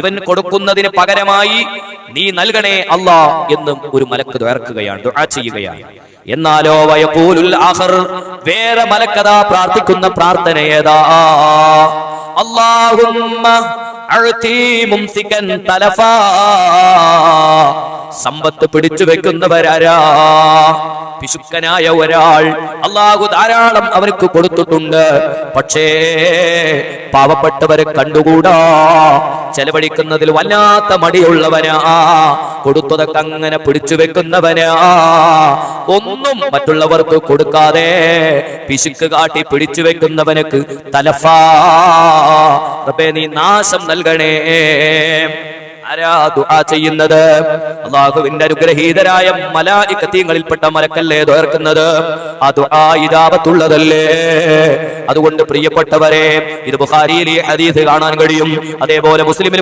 ഇവൻ കൊടുക്കുന്നതിന് പകരമായി നീ നൽകണേ അല്ലാ എന്നും ഒരു മലക്ക് ദുആർക്കുകയാണ്, ദുആ ചെയ്യുകയാണ്. എന്നാലോ വയഖൂലുൽ ആഖർ, വേറെ മലക്കതാ പ്രാർത്ഥിക്കുന്ന പ്രാർത്ഥന ഏതാ? അല്ലാഹുമ്മ അഅതി മുംസികൻ തലഫാ. സമ്പത്ത് പിടിച്ചു വെക്കുന്നവരാരാ? പിശുക്കനായ ഒരാൾ. അല്ലാഹു ധാരാളം അവർക്ക് കൊടുത്തിട്ടുണ്ട്, പക്ഷേ പാവപ്പെട്ടവരെ കണ്ടുകൂടാ. ചെലവഴിക്കുന്നതിൽ വല്ലാത്ത മടിയുള്ളവനാ, കൊടുത്തതൊക്കെ അങ്ങനെ പിടിച്ചു വെക്കുന്നവനാ. ഒന്നും മറ്റുള്ളവർക്ക് കൊടുക്കാതെ പിശുക്ക് കാട്ടി പിടിച്ചു വെക്കുന്നവനക്ക് തലഫാ. റബ്ബേ നീ നാശം നൽകണേ. ആരാ ദുആ ചെയ്യുന്നത്? അല്ലാഹുവിന്റെ അനുഗ്രഹീതരായ മലായികതീങ്ങളിൽപ്പെട്ട മലക്കല്ലേ ദുആർക്കുന്നത്? ആ ദുആ ഇജാബത്തുള്ളതല്ലേ? അതുകൊണ്ട് പ്രിയപ്പെട്ടവരെ, ഇത് ബുഖാരിയിലെ ഹദീസ് കാണാൻ കഴിയും, അതേപോലെ മുസ്ലിമിൽ